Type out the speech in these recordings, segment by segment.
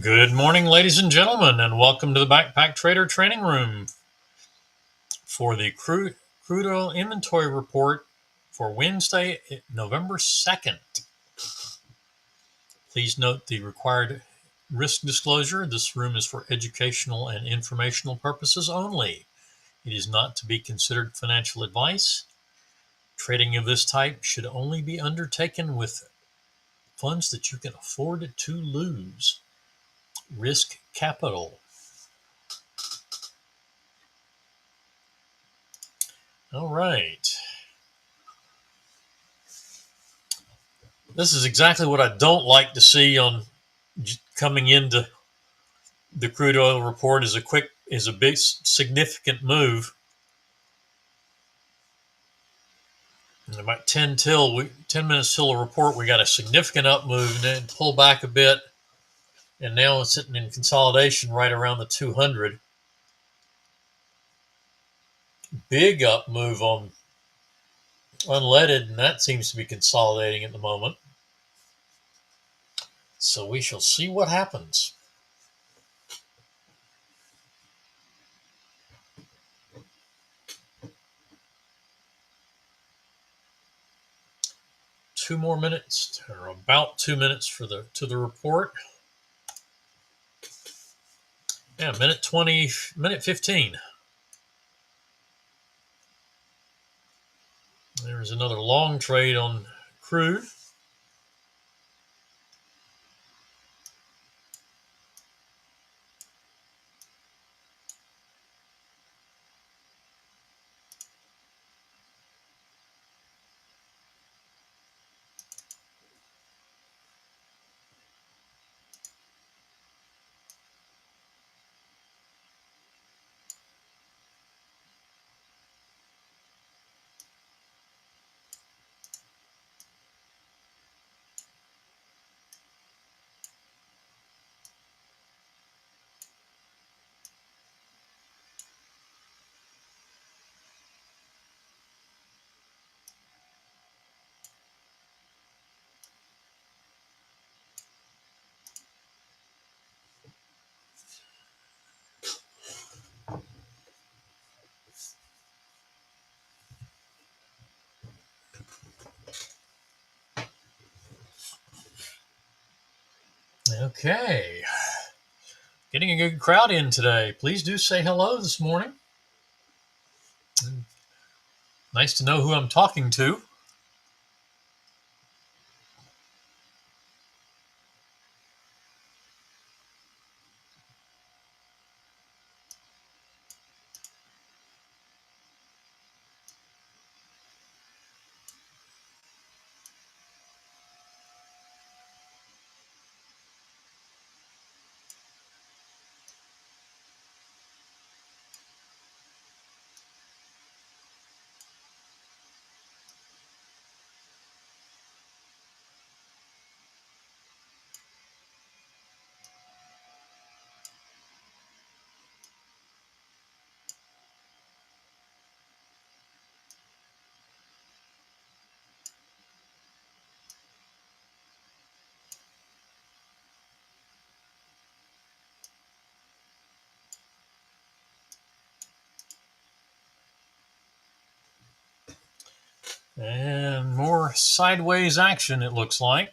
Good morning, ladies and gentlemen, and welcome to the Backpacktrader training room for the crude oil inventory report for Wednesday, November 2nd. Please note the required risk disclosure. This room is for educational and informational purposes only. It is not to be considered financial advice. Trading of this type should only be undertaken with funds that you can afford to lose. Risk capital. All right. This is exactly what I don't like to see on coming into the crude oil report is a big significant move. And about 10 minutes till the report, we got a significant up move and then pull back a bit. And now it's sitting in consolidation right around the 200. Big up move on unleaded, and that seems to be consolidating at the moment. So we shall see what happens. Two more minutes, or about 2 minutes to the report. Yeah, minute 15. There's another long trade on crude. Okay. Getting a good crowd in today. Please do say hello this morning. Nice to know who I'm talking to. And more sideways action, it looks like.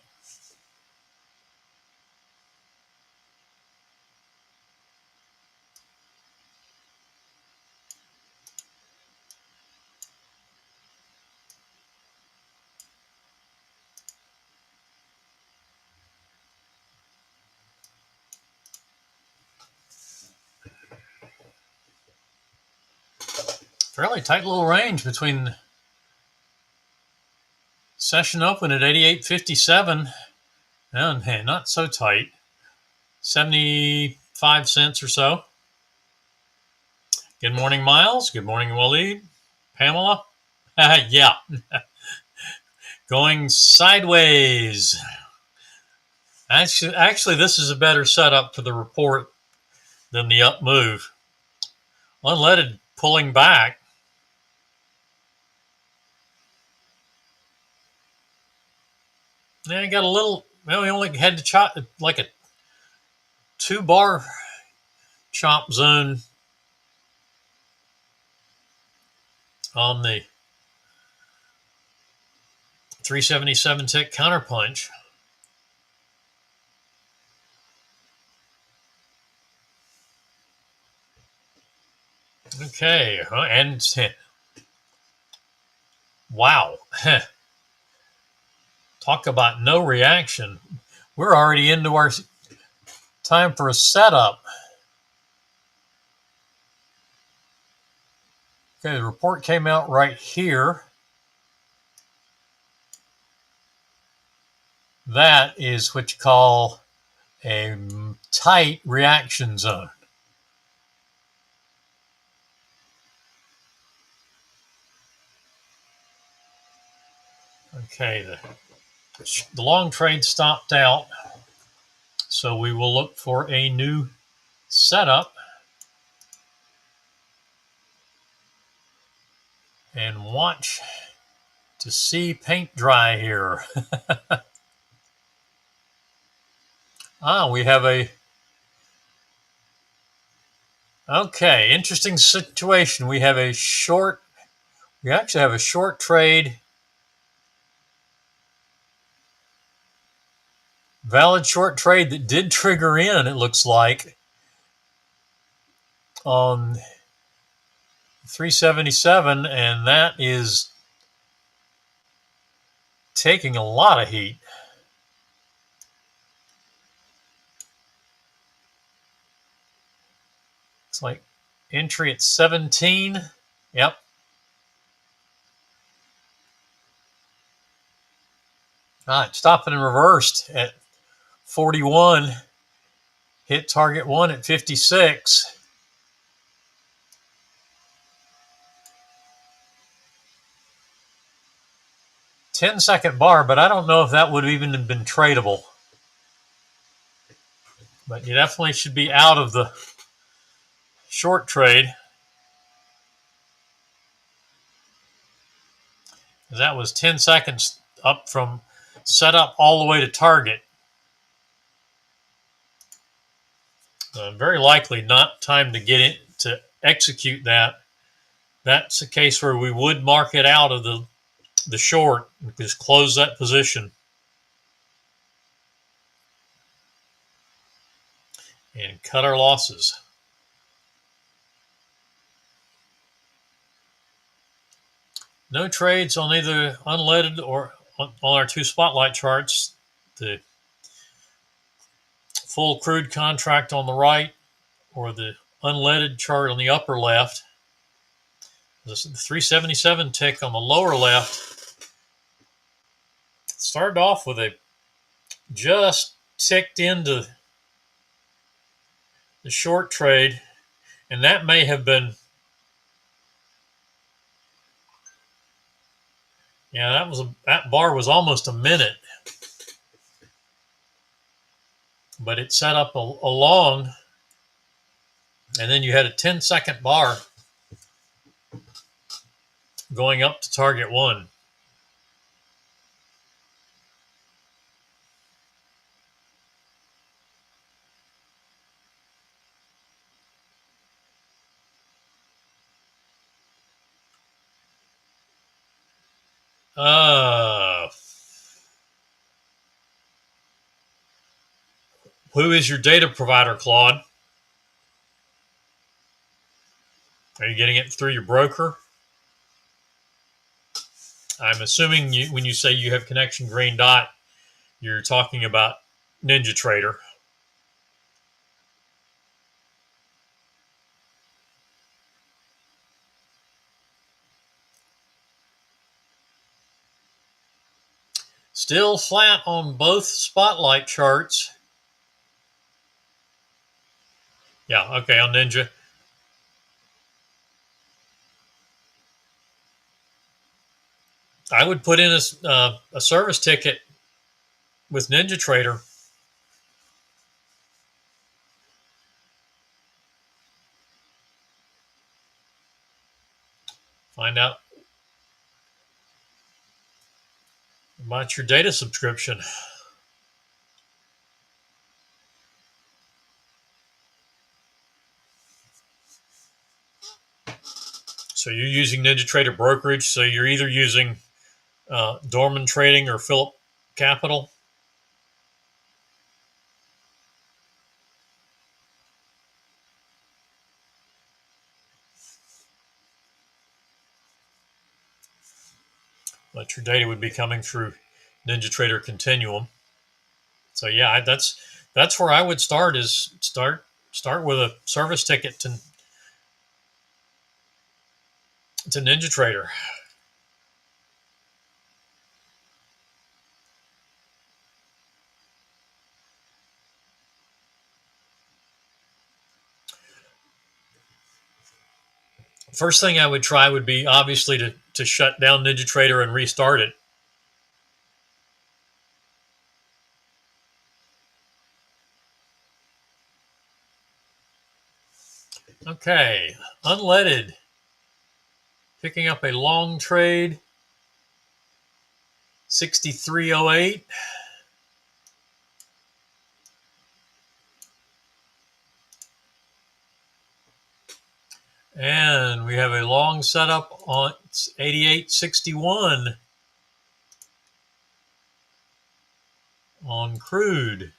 Fairly tight little range between session open at 88.57 and not so tight, 75 cents or so. Good morning, Miles. Good morning, Waleed. Pamela. Yeah. Going sideways. Actually, this is a better setup for the report than the up move. Unleaded pulling back. Yeah, got a little. Well, we only had to chop like a 2-bar chop zone on the 377 tick counterpunch. Okay, and wow. Talk about no reaction. We're already into our time for a setup. Okay, the report came out right here. That is what you call a tight reaction zone. Okay, the long trade stopped out, so we will look for a new setup and watch to see paint dry here. We have okay, interesting situation. We actually have a short trade, valid short trade that did trigger in, it looks like, on 377, and that is taking a lot of heat. It's like entry at 17. Yep. It stopped and reversed at 41. Hit target 1 at 56. Ten-second bar, but I don't know if that would have even been tradable. But you definitely should be out of the short trade. That was 10 seconds up from setup all the way to target. Very likely not time to get it to execute that. That's a case where we would mark it out of the short and just close that position and cut our losses. No trades on either unleaded or on our two spotlight charts. The full crude contract on the right or the unleaded chart on the upper left. The 377 tick on the lower left started off with a just ticked into the short trade, and that may have been, yeah, that bar was almost a minute, but it set up a long, and then you had a 10-second bar going up to target 1. Who is your data provider, Claude? Are you getting it through your broker? I'm assuming when you say you have connection green dot, you're talking about NinjaTrader. Still flat on both spotlight charts. Yeah, okay, on Ninja. I would put in a service ticket with NinjaTrader. Find out about your data subscription. So you're using NinjaTrader brokerage. So you're either using Dorman Trading or Phillip Capital. But your data would be coming through NinjaTrader Continuum. So yeah, that's where I would start. Is start with a service ticket to NinjaTrader. First thing I would try would be obviously to shut down NinjaTrader and restart it. Okay, unleaded, picking up a long trade, 63.08. And we have a long setup on 88.61 on Crude.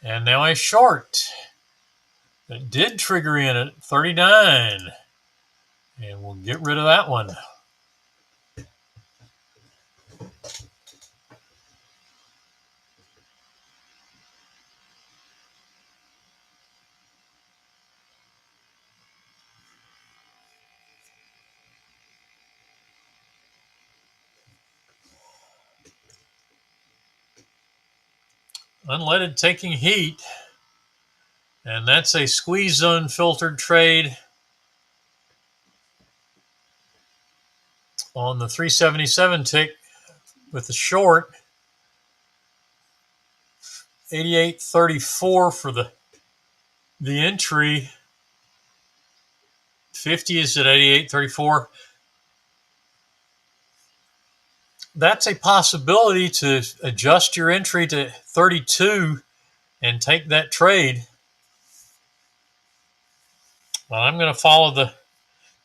And now a short that did trigger in at 39. And we'll get rid of that one. Unleaded taking heat. And that's a squeeze zone filtered trade on the 377 tick with the short. 88.34 for the entry. 50 is at 88.34. That's a possibility to adjust your entry to 32 and take that trade. Well, I'm going to follow the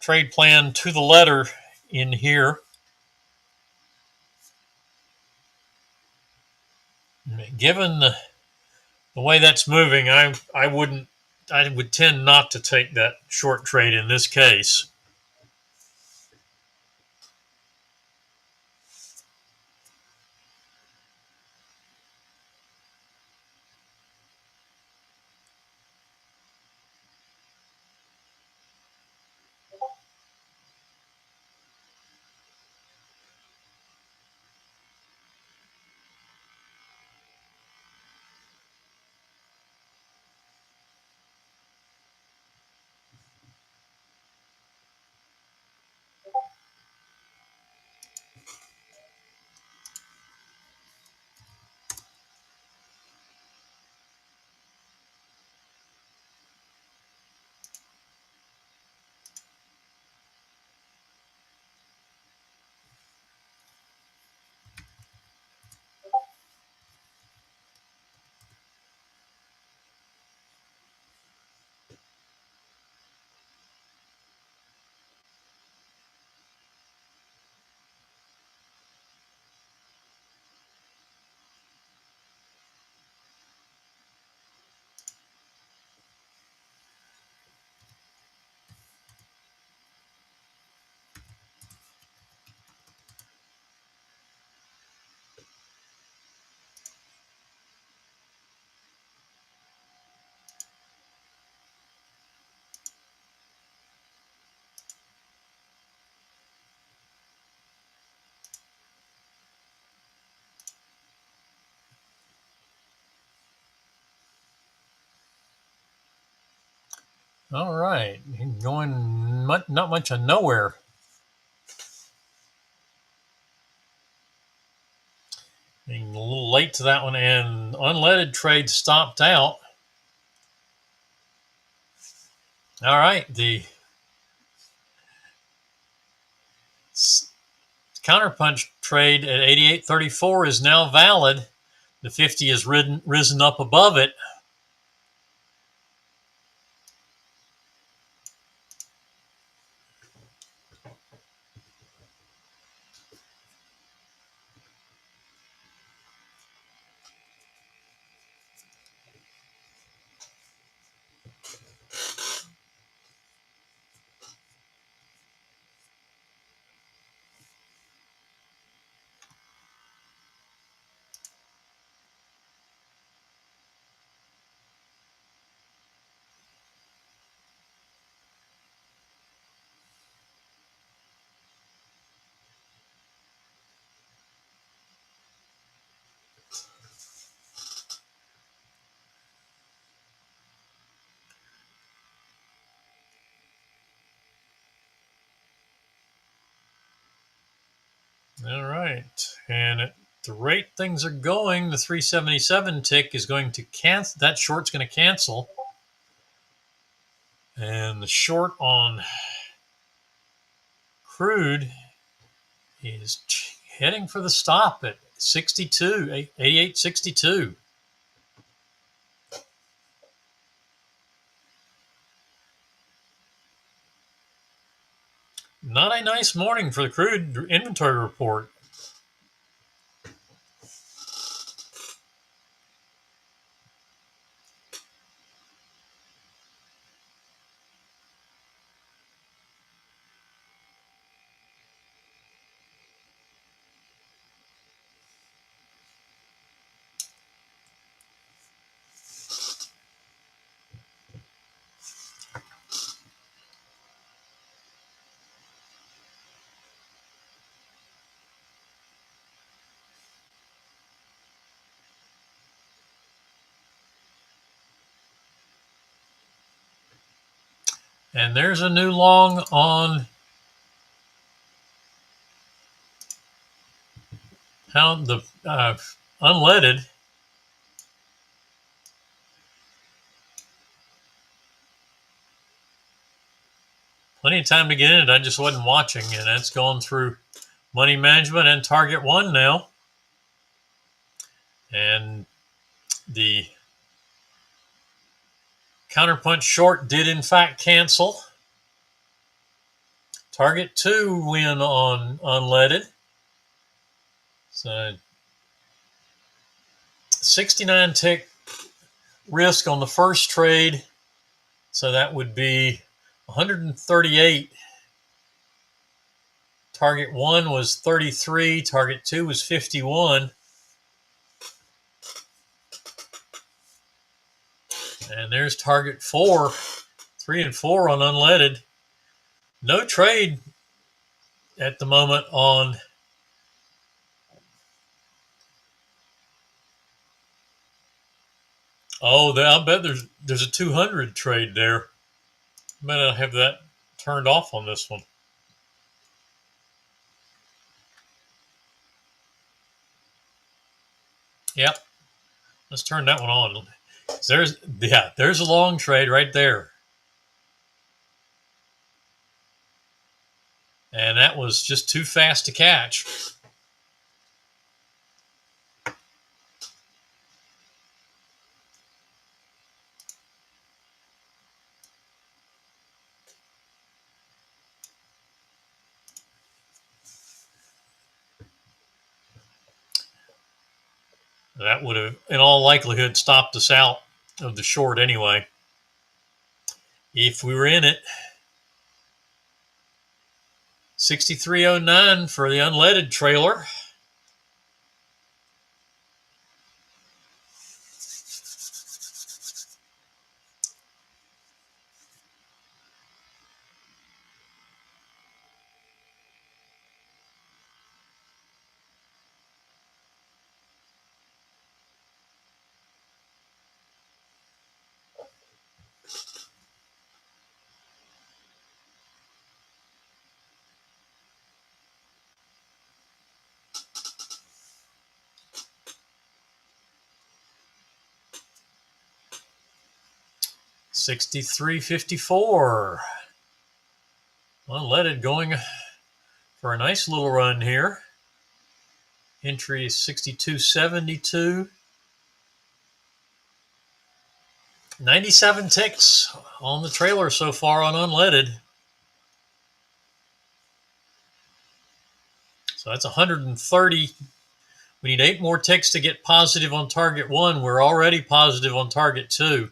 trade plan to the letter in here. Given the way that's moving, I would tend not to take that short trade in this case. All right, going not much of nowhere. Being a little late to that one, and unleaded trade stopped out. All right, the counterpunch trade at 88.34 is now valid. The 50 has risen up above it. All right, and at the rate things are going, the 377 tick is going to cancel. That short's going to cancel, and the short on crude is heading for the stop at 62, 88.62. Not a nice morning for the crude inventory report. And there's a new long on how the unleaded. Plenty of time to get in it. I just wasn't watching, and that's gone through money management and target one now. And the counterpunch short did in fact cancel. Target two win on unleaded. So 69 tick risk on the first trade. So that would be 138. Target one was 33. Target two was 51. And there's target four, 3 and 4 on unleaded. No trade at the moment on I bet there's a 200 trade there. I bet I'll have that turned off on this one. Yep. Let's turn that one on. There's a long trade right there. And that was just too fast to catch. That would have, in all likelihood, stopped us out of the short anyway, if we were in it. 63.09 for the unleaded trailer. 63.54. Unleaded going for a nice little run here. Entry is 62.72. 97 ticks on the trailer so far on unleaded. So that's 130. We need 8 more ticks to get positive on target 1. We're already positive on target 2.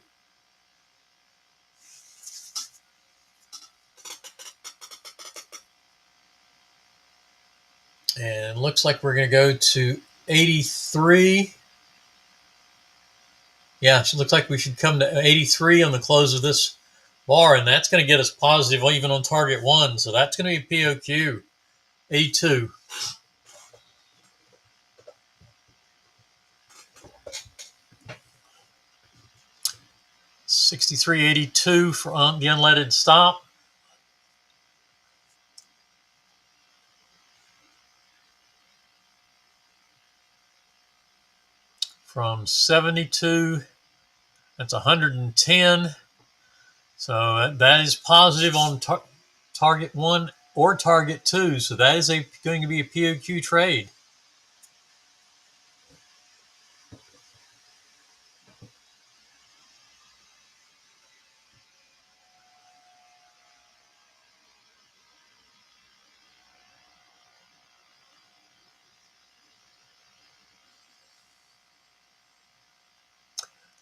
And it looks like we're going to go to 83. Yeah, it looks like we should come to 83 on the close of this bar, and that's going to get us positive even on target 1. So that's going to be POQ 82. $63.82 for the unleaded stop. From 72, that's 110. So that is positive on target 1 or target 2. So that is going to be a POQ trade.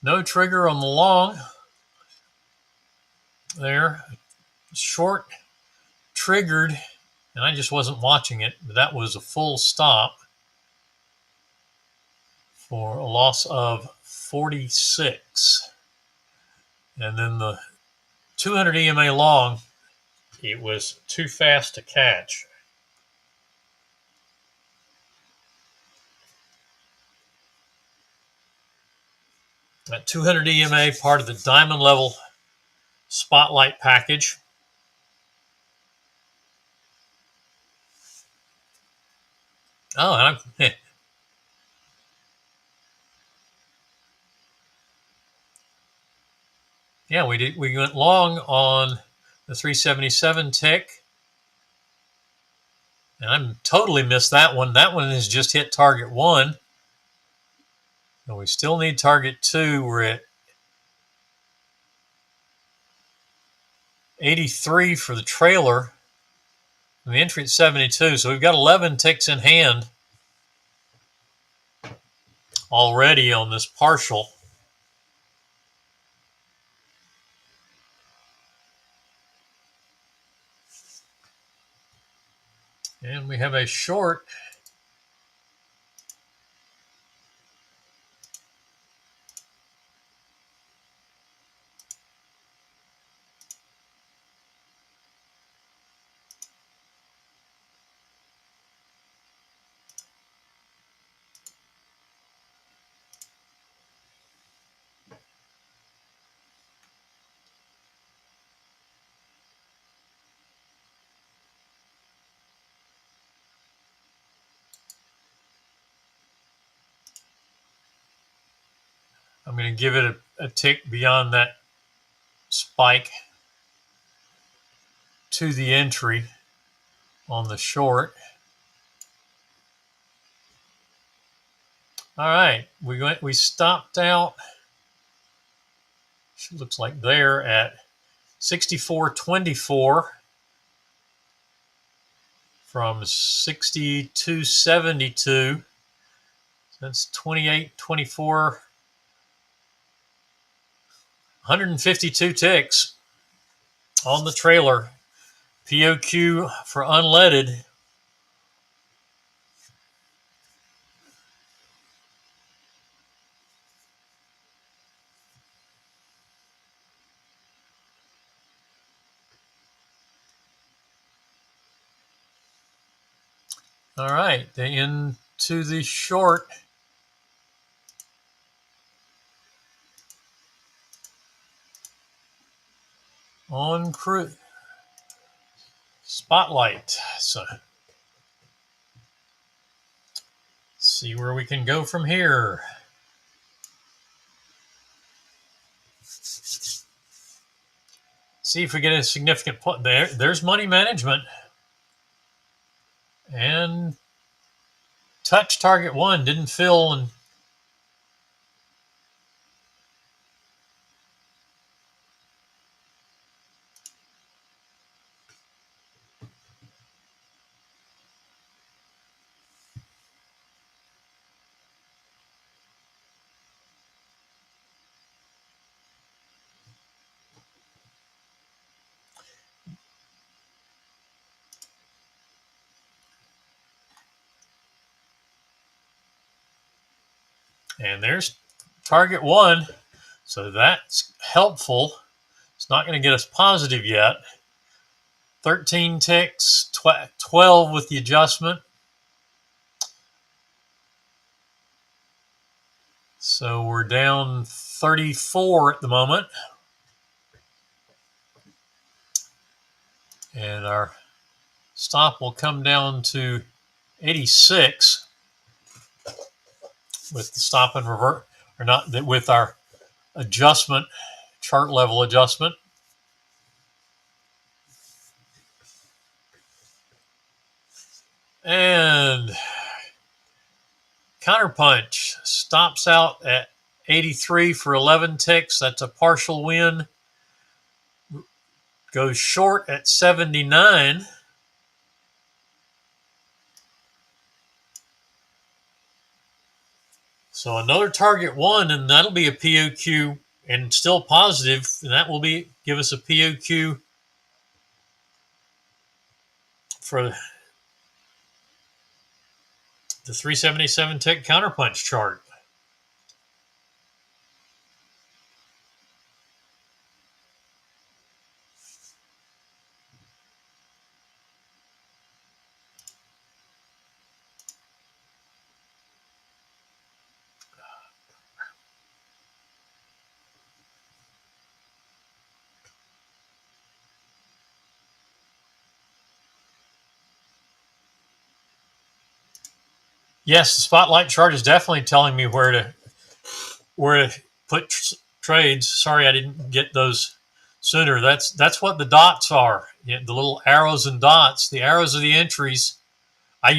No trigger on the long. There, short triggered, and I just wasn't watching it, but that was a full stop for a loss of 46. And then the 200 EMA long, it was too fast to catch. That 200 EMA, part of the diamond level spotlight package. Oh, yeah, we went long on the 377 tick. And I totally missed that one. That one has just hit target 1. And we still need target 2. We're at 83 for the trailer. And the entry at 72. So we've got 11 ticks in hand already on this partial. And we have a short. I'm going to give it a tick beyond that spike to the entry on the short. All right, we stopped out. It looks like there at 64.24 from 62.72. That's 28.24. 152 ticks on the trailer. POQ for unleaded. All right, into the short. On Crude. Spotlight. So see where we can go from here. See if we get a significant point. There's money management. And touch target 1, didn't fill. And there's target 1. So that's helpful. It's not going to get us positive yet. 13 ticks, 12 with the adjustment. So we're down 34 at the moment. And our stop will come down to 86 with the stop and revert, or not, with our adjustment, chart level adjustment. And counterpunch stops out at 83 for 11 ticks. That's a partial win. Goes short at 79. So another target 1, and that'll be a POQ and still positive, and that will give us a POQ for the 377 tick counterpunch chart. Yes, the spotlight chart is definitely telling me where to put trades. Sorry, I didn't get those sooner. That's what the dots are. The little arrows and dots. The arrows are the entries. I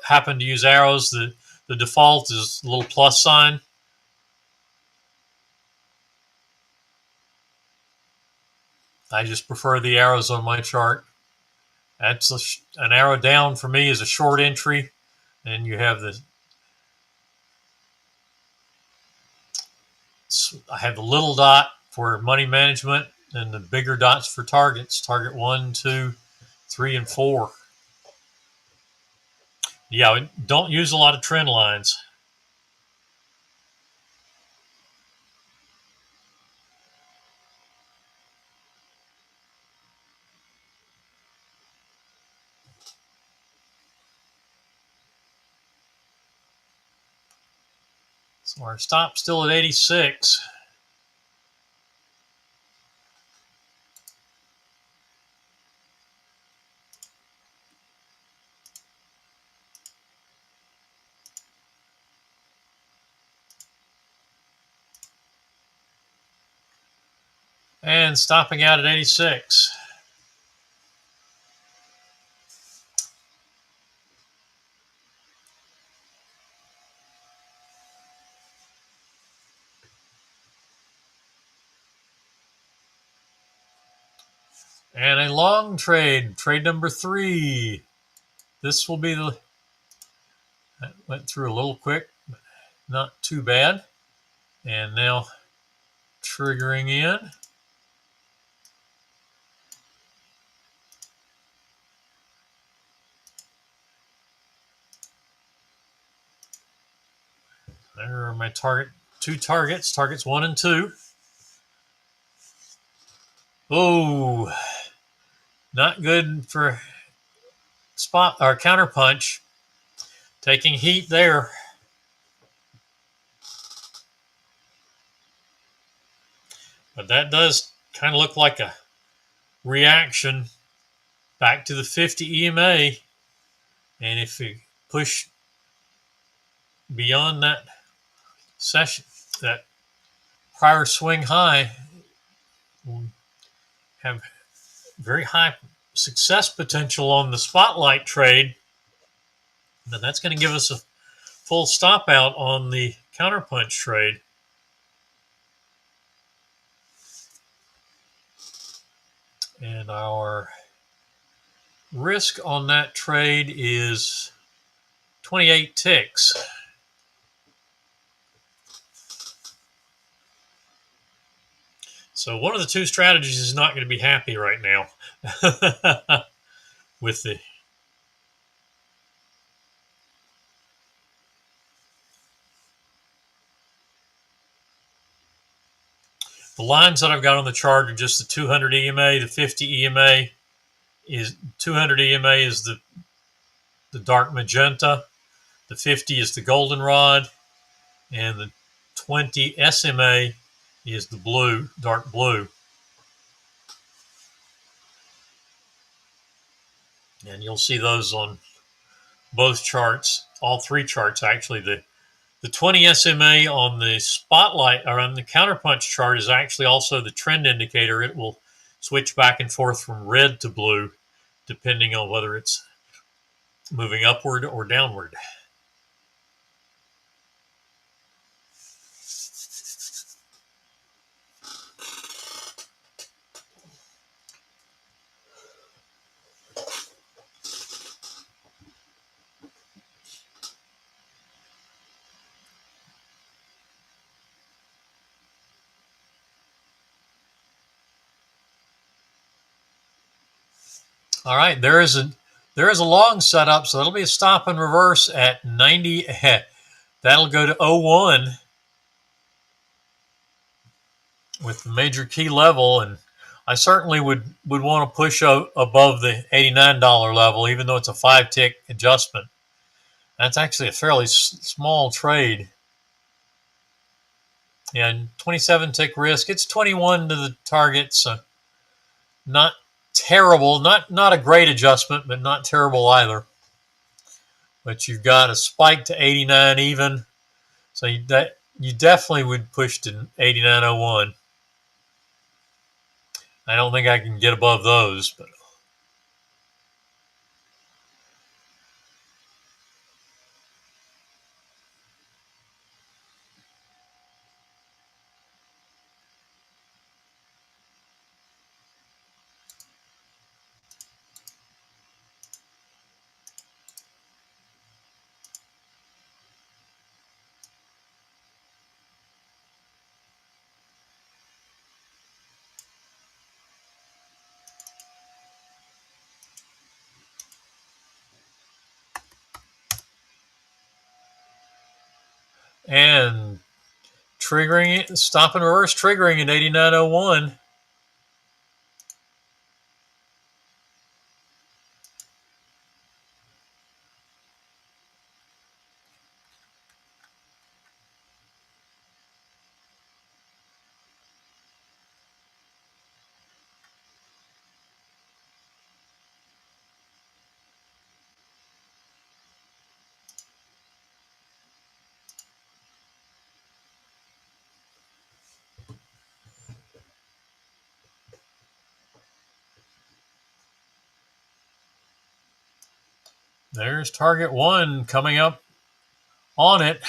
happen to use arrows. The default is a little plus sign. I just prefer the arrows on my chart. That's an arrow down for me is a short entry, and you have I have the little dot for money management and the bigger dots for targets. Target 1, 2, 3, and 4. Yeah, don't use a lot of trend lines. So our stop's still at 86. And stopping out at 86. And a long trade number 3. This will be that went through a little quick, but not too bad. And now triggering in. There are my two targets, targets 1 and 2. Oh, not good for spot or counterpunch. Taking heat there. But that does kind of look like a reaction back to the 50 EMA. And if we push beyond that session, that prior swing high, we'll have very high success potential on the spotlight trade, but that's going to give us a full stop out on the counterpunch trade. And our risk on that trade is 28 ticks. So one of the two strategies is not going to be happy right now with the lines that I've got on the chart are just the 200 EMA, the 50 EMA is 200 EMA is the dark magenta, the 50 is the goldenrod, and the 20 SMA is the blue, dark blue. And you'll see those on both charts, all three charts actually. The 20 SMA on the spotlight or on the counterpunch chart is actually also the trend indicator. It will switch back and forth from red to blue depending on whether it's moving upward or downward. All right, there is a long setup, so that'll be a stop and reverse at 90. That'll go to 01 with the major key level, and I certainly would want to push above the $89 level, even though it's a 5-tick adjustment. That's actually a fairly small trade. And 27-tick risk. It's 21 to the target, so not terrible. Not a great adjustment, but not terrible either. But you've got a spike to 89 even, so you definitely would push to 89.01. I don't think I can get above those, but and triggering it, stop and reverse triggering at 89.01. There's target one coming up on it.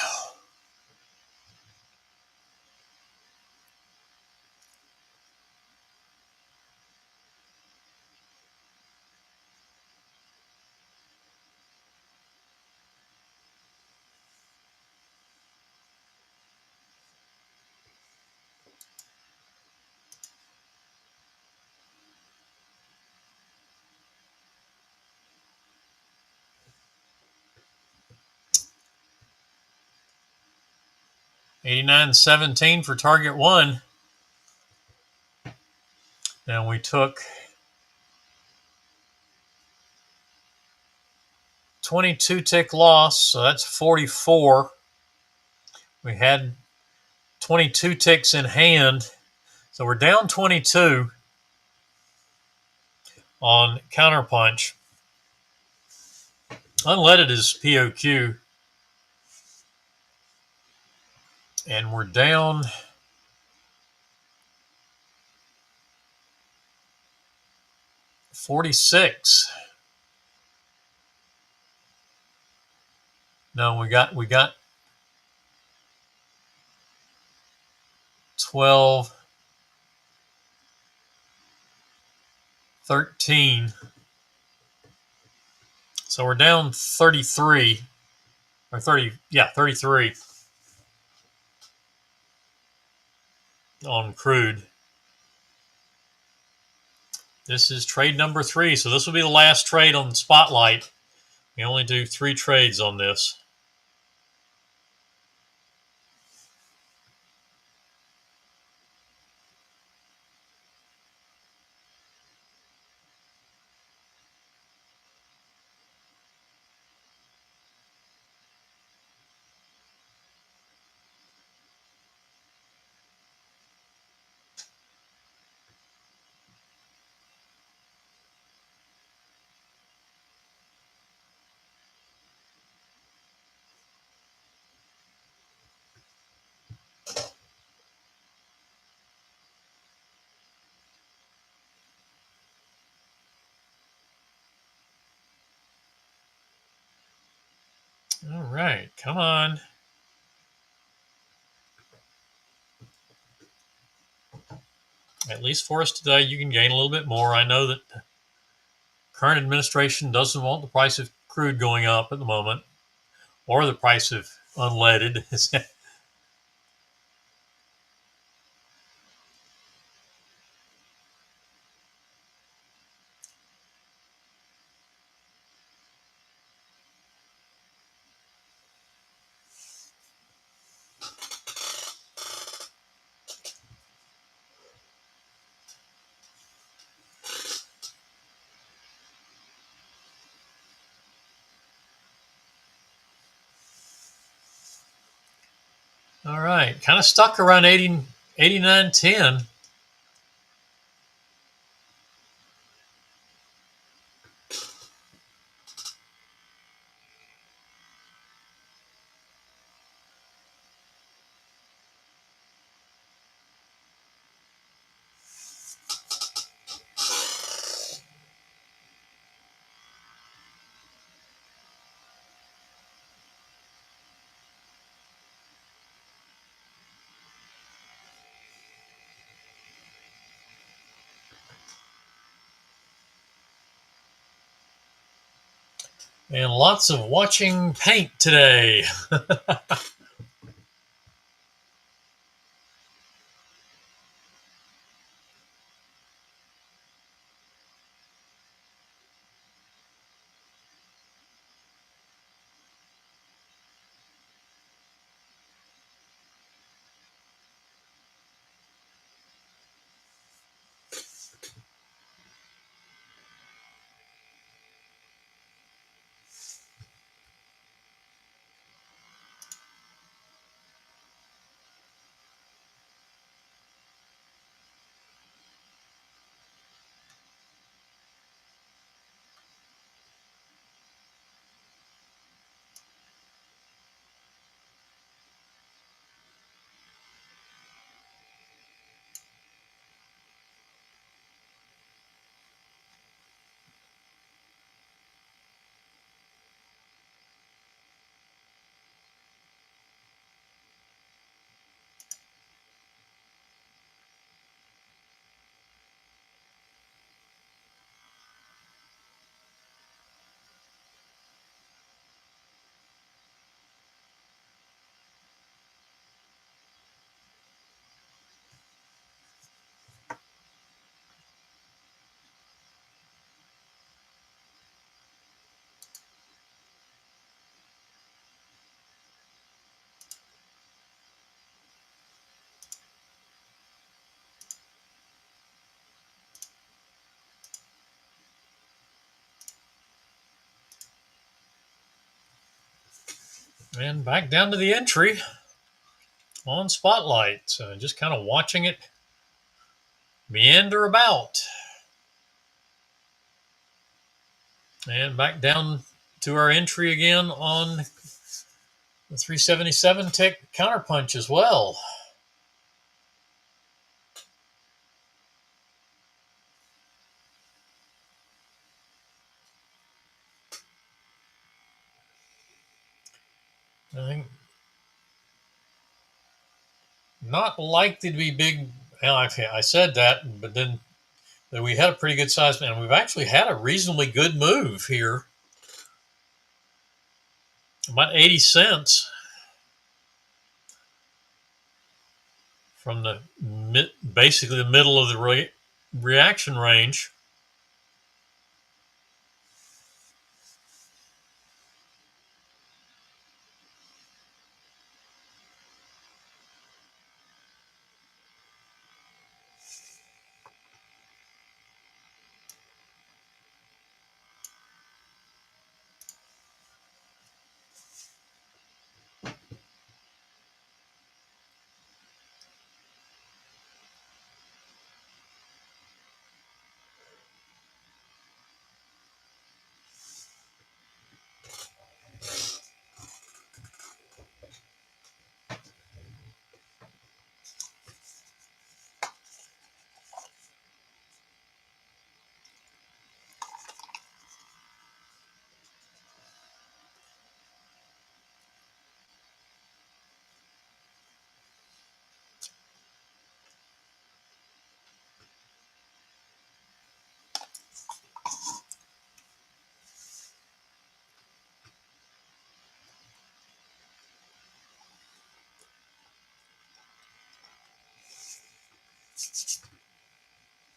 $89.17 for target one. And we took 22-tick loss, so that's 44. We had 22 ticks in hand, so we're down 22 on counterpunch. Unleaded is POQ, and we're down 46. No, we got 12, 13. So we're down 33 or 30. Yeah, 33 on crude. This is trade number 3. So this will be the last trade on Spotlight. We only do 3 trades on this. All right, come on. At least for us today, you can gain a little bit more. I know that the current administration doesn't want the price of crude going up at the moment, or the price of unleaded. All right, kind of stuck around 80, 89.10. And lots of watching paint today. And back down to the entry on Spotlight. So just kind of watching it meander about. And back down to our entry again on the 377 tick counterpunch as well. I think not likely to be big. Well, I said that, but then we had a pretty good size, and we've actually had a reasonably good move here. About 80 cents from basically the middle of the reaction range.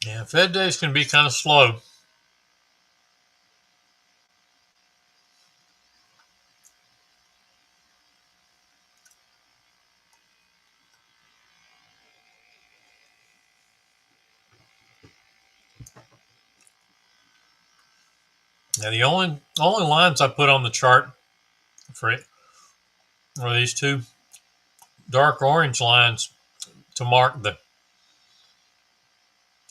Yeah, Fed days can be kind of slow. Now, the only lines I put on the chart for it are these two dark orange lines to mark the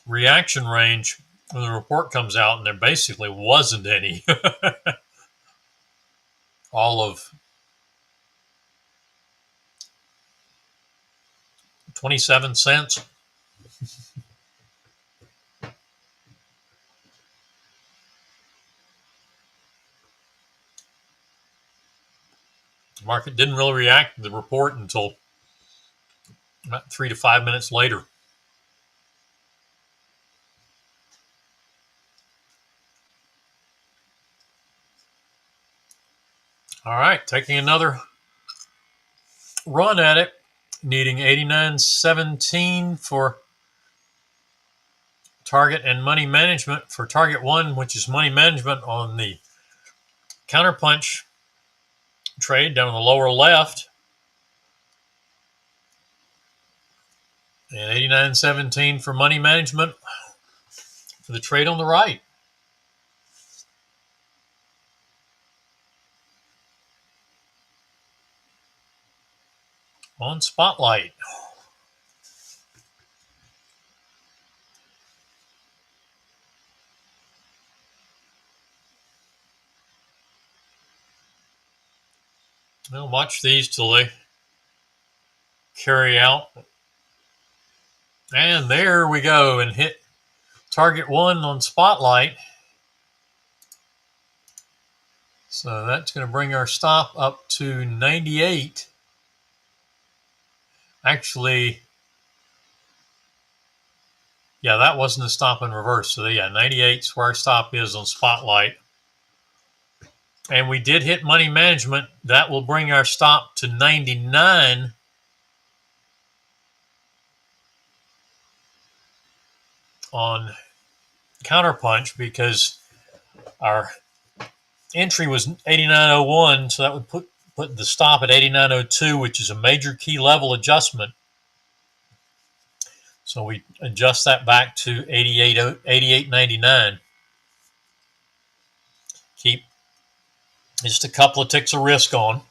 reaction range when the report comes out, and there basically wasn't any. All of 27 cents. The market didn't really react to the report until about 3 to 5 minutes later. All right, taking another run at it, needing 89.17 for target and money management. For target 1, which is money management on the counterpunch trade down in the lower left, and 89.17 for money management for the trade on the right. On Spotlight. Well, watch these till they carry out. And there we go, and hit target 1 on Spotlight. So that's going to bring our stop up to 98. Actually, yeah, that wasn't a stop in reverse. So yeah, 98 is where our stop is on Spotlight. And we did hit money management. That will bring our stop to 99. On counterpunch, because our entry was 89.01, so that would put the stop at 89.02, which is a major key level adjustment. So we adjust that back to 88.99. Keep just a couple of ticks of risk on.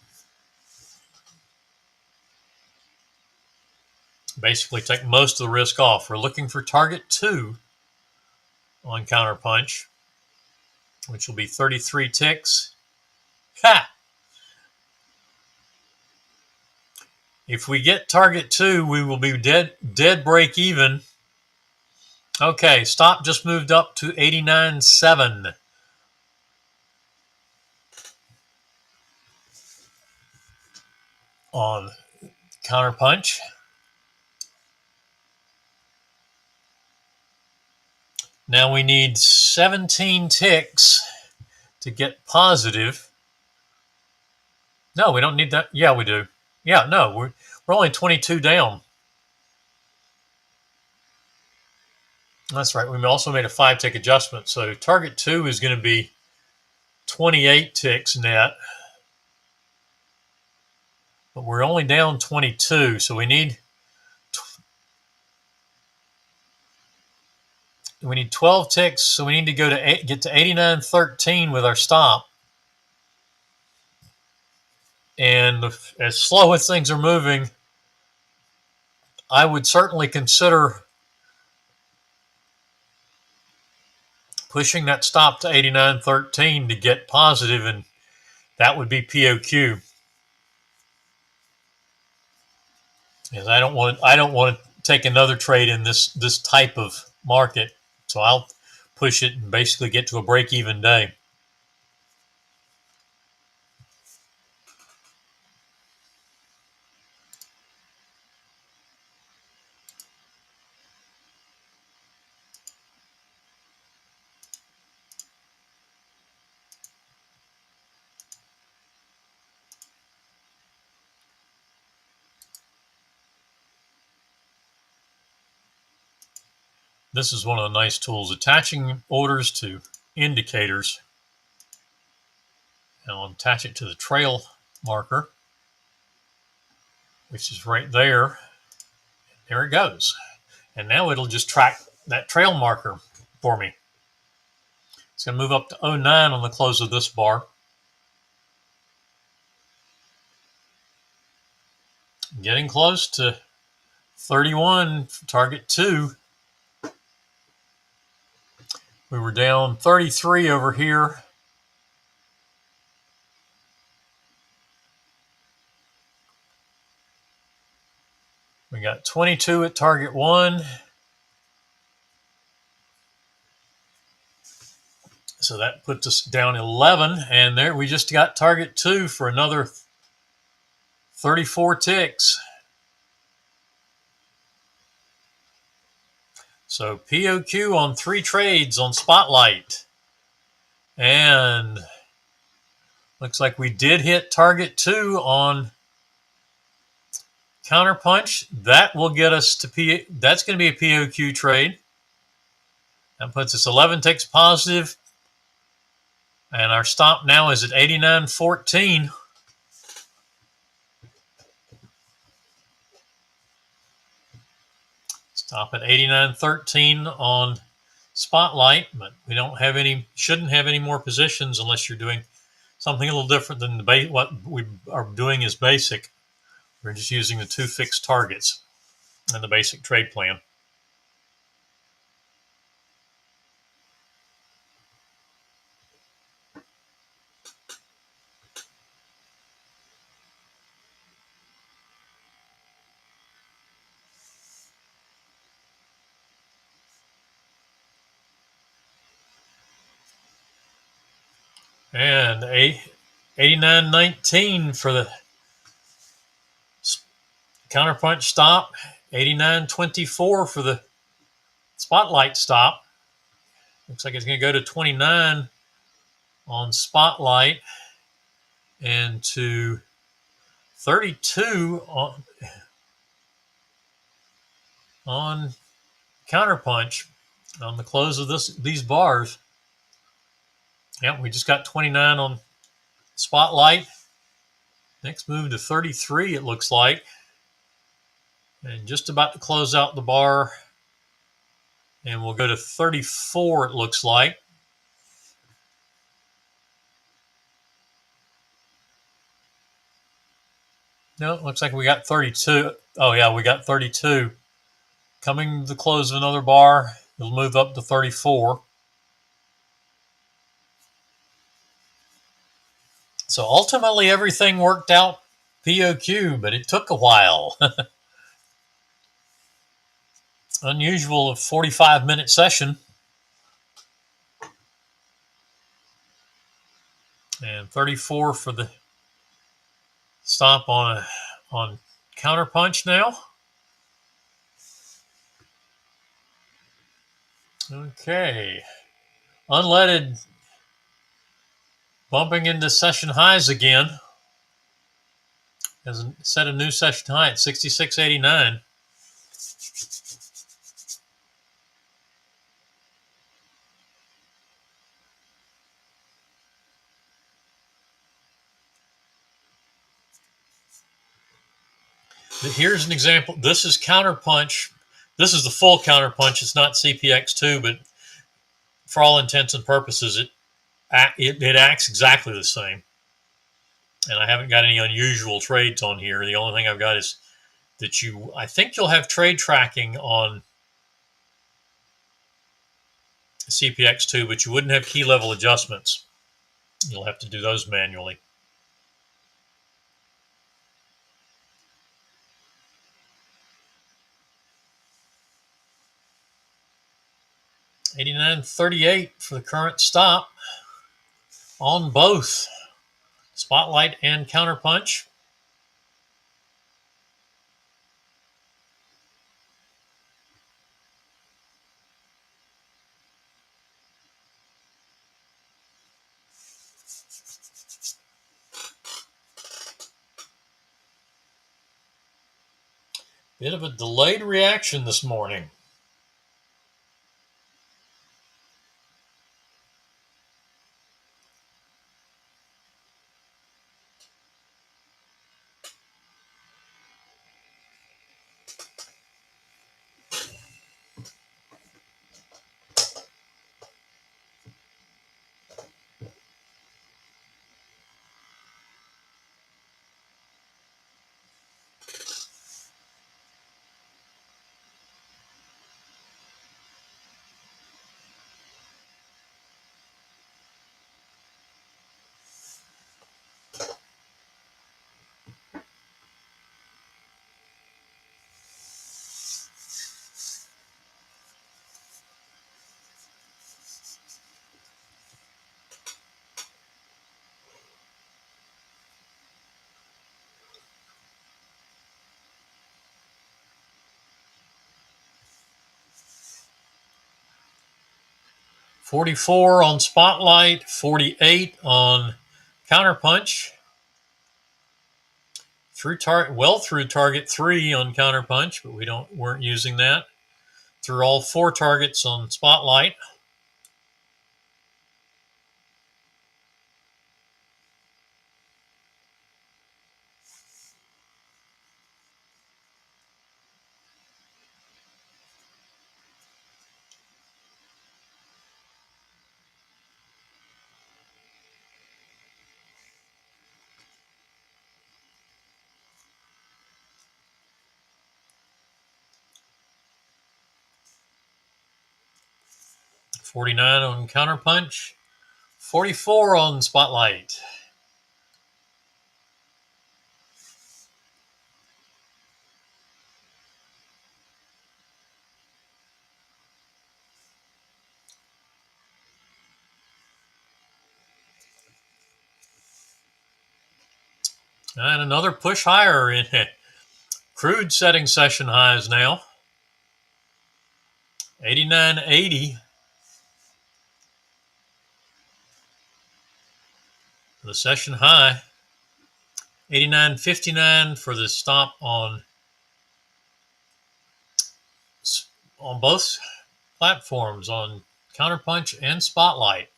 Basically take most of the risk off. We're looking for target 2 on counterpunch, which will be 33 ticks. Ha! If we get target 2, we will be dead break even. Okay, stop just moved up to 89.7. on counterpunch. Now we need 17 ticks to get positive. No, we don't need that. Yeah, we do. Yeah, no, we're only 22 down. That's right. We also made a 5-tick adjustment. So target 2 is going to be 28 ticks net. But we're only down 22, so we need 12 ticks. So we need to get to 89.13 with our stop. And as slow as things are moving, I would certainly consider pushing that stop to 89.13 to get positive, and that would be POQ. Because I don't want to take another trade in this type of market, so I'll push it and basically get to a break-even day. This is one of the nice tools, attaching orders to indicators. And I'll attach it to the trail marker, which is right there. There it goes. And now it'll just track that trail marker for me. It's going to move up to 09 on the close of this bar. Getting close to 31 for target 2. We were down 33 over here. We got 22 at target 1. So that puts us down 11. And there we just got target 2 for another 34 ticks. So POQ on 3 trades on Spotlight. And looks like we did hit target 2 on Counterpunch. That will get us to that's going to be a POQ trade. That puts us 11 ticks positive. And our stop now is at 89.14. Stop at 89.13 on Spotlight, but we shouldn't have any more positions unless you're doing something a little different than what we are doing is basic. We're just using the 2 fixed targets and the basic trade plan. And 89.19 for the Counterpunch stop, 89.24 for the Spotlight stop. Looks like it's going to go to 29 on Spotlight and to 32 on Counterpunch on the close of these bars. Yep, we just got 29 on Spotlight. Next move to 33, it looks like. And just about to close out the bar. And we'll go to 34, it looks like. No, it looks like we got 32. Oh, yeah, we got 32. Coming to the close of another bar, it'll move up to 34. So ultimately, everything worked out POQ, but it took a while. Unusual 45-minute session. And 34 for the stop on on counterpunch now. Okay. Unleaded bumping into session highs again. Has set a new session high at 66.89. Here's an example. This is counterpunch. This is the full counterpunch. It's not CPX2, but for all intents and purposes, it acts exactly the same. And I haven't got any unusual trades on here. The only thing I've got is that I think you'll have trade tracking on CPX2, but you wouldn't have key level adjustments. You'll have to do those manually. $89.38 for the current stop on both Spotlight and Counterpunch. Bit of a delayed reaction this morning. $44 on Spotlight, $48 on Counterpunch. Through target 3 on Counterpunch, but weren't using that. Through all 4 targets on Spotlight. $49 on Counterpunch, $44 on Spotlight. And another push higher in it. Crude setting session highs now. 89.80. The session high. 89.59 for the stop on both platforms, on Counterpunch and Spotlight.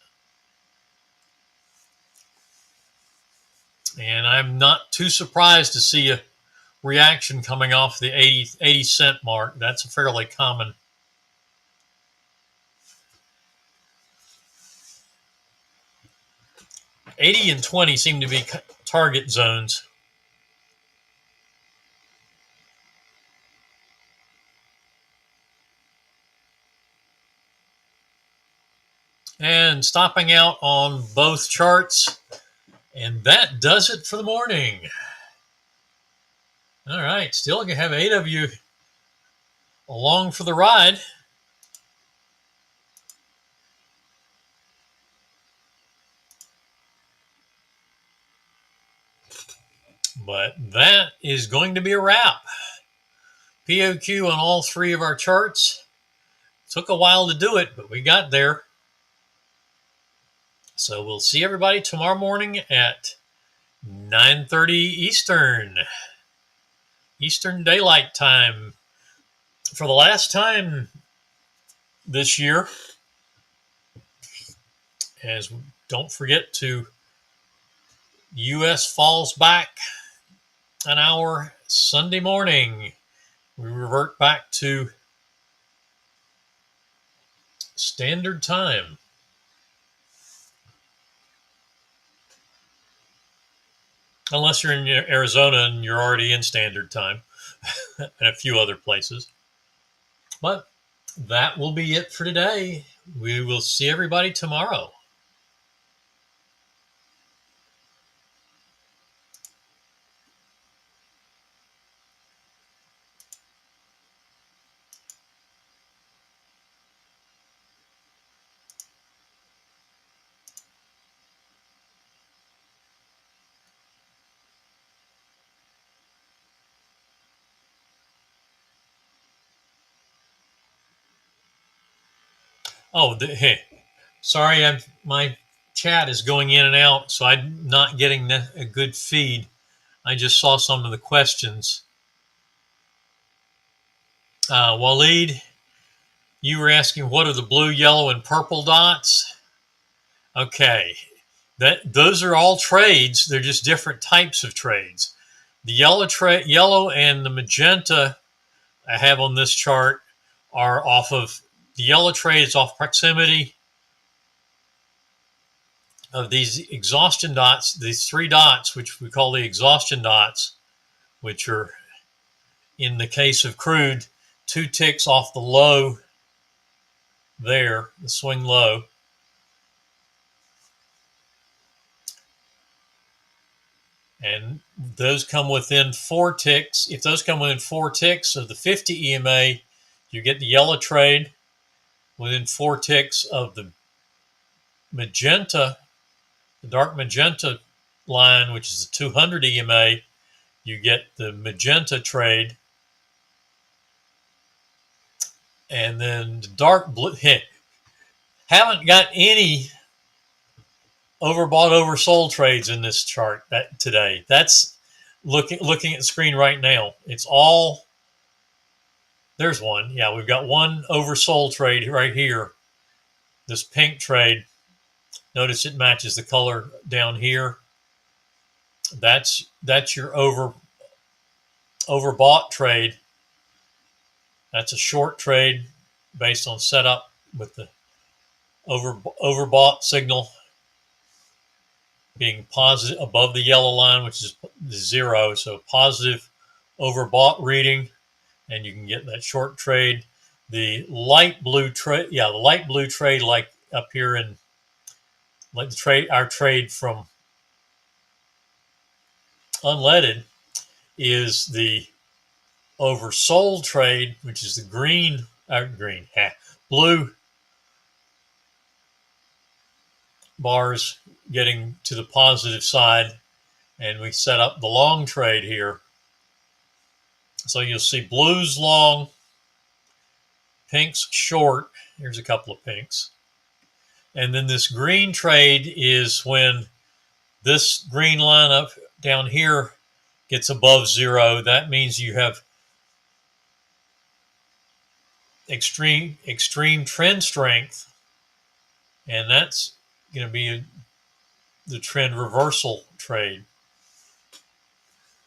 And I'm not too surprised to see a reaction coming off the 80 cent mark. That's a fairly common. $80 and $20 seem to be target zones. And stopping out on both charts. And that does it for the morning. All right, still going to have 8 of you along for the ride. But that is going to be a wrap. POQ on all three of our charts. Took a while to do it, but we got there. So we'll see everybody tomorrow morning at 9:30 Eastern Daylight Time. For the last time this year, as don't forget to U.S. falls back an hour Sunday morning. We revert back to standard time. Unless you're in Arizona and you're already in standard time and a few other places. But that will be it for today. We will see everybody tomorrow. Oh, hey, sorry, my chat is going in and out, so I'm not getting a good feed. I just saw some of the questions. Waleed, you were asking what are the blue, yellow, and purple dots? Okay, those are all trades. They're just different types of trades. The yellow and the magenta I have on this chart are off of the yellow trade is off proximity of these exhaustion dots, these three dots, which we call the exhaustion dots, which are, in the case of crude, 2 ticks off the low there, the swing low. And those come within 4 ticks. If those come within 4 ticks of the 50 EMA, you get the yellow trade. Within 4 ticks of the magenta, the dark magenta line, which is the 200 EMA, you get the magenta trade. And then the dark blue, haven't got any overbought, oversold trades in this chart today. That's looking at the screen right now. It's all, there's one. Yeah, we've got one oversold trade right here. This pink trade. Notice it matches the color down here. That's your overbought trade. That's a short trade based on setup with the overbought signal being positive above the yellow line, which is 0. So positive overbought reading, and you can get that short trade. The light blue trade, the light blue trade, like up here in like our trade from unleaded, is the oversold trade, which is the blue bars getting to the positive side, and we set up the long trade here. So you'll see blues long, pinks short. Here's a couple of pinks. And then this green trade is when this green line up down here gets above 0. That means you have extreme trend strength, and that's going to be the trend reversal trade.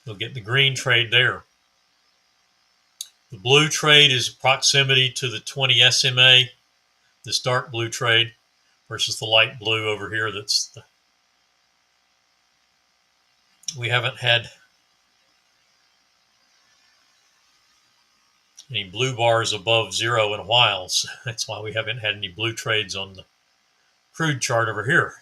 You'll get the green trade there. The blue trade is proximity to the 20 SMA, this dark blue trade, versus the light blue over here. We haven't had any blue bars above 0 in a while, so that's why we haven't had any blue trades on the crude chart over here.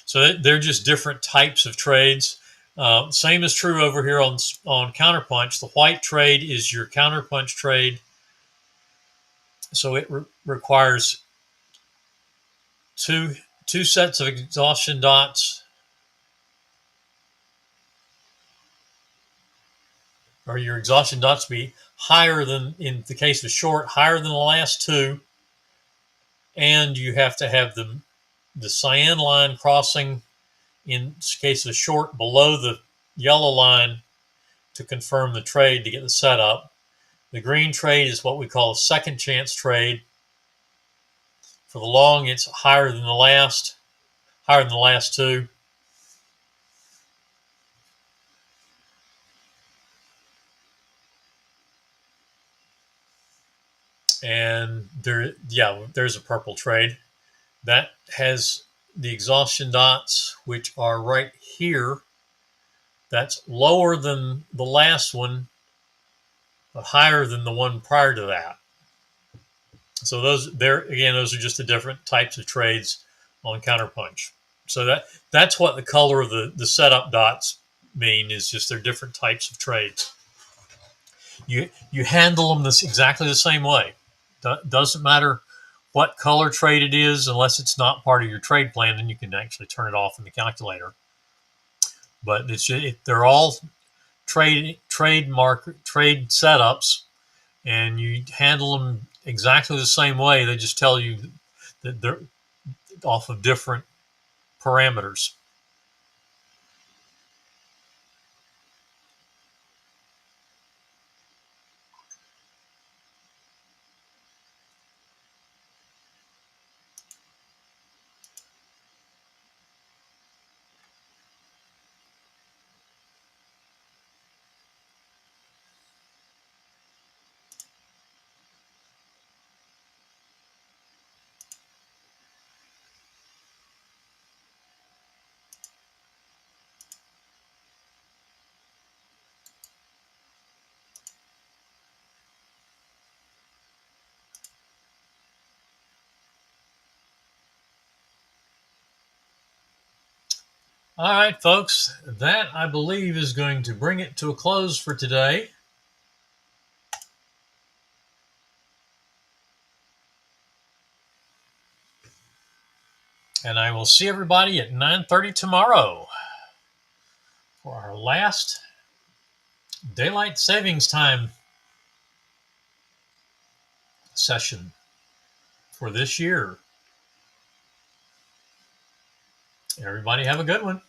So they're just different types of trades. Same is true over here on Counterpunch. The white trade is your Counterpunch trade. So it requires two sets of exhaustion dots, or your exhaustion dots be higher than, in the case of short, higher than the last two, and you have to have the cyan line crossing, in case of short, below the yellow line to confirm the trade to get the setup. The green trade is what we call a second chance trade. For the long, it's higher than the last two. And there's a purple trade that has the exhaustion dots, which are right here. That's lower than the last one, but higher than the one prior to that. So those are just the different types of trades on Counterpunch. So that's what the color of the setup dots mean, is just they're different types of trades. You handle them exactly the same way. Doesn't matter what color trade it is, unless it's not part of your trade plan, then you can actually turn it off in the calculator. But they're all trade setups, and you handle them exactly the same way. They just tell you that they're off of different parameters. All right, folks, that I believe is going to bring it to a close for today. And I will see everybody at 9:30 tomorrow for our last daylight savings time session for this year. Everybody have a good one.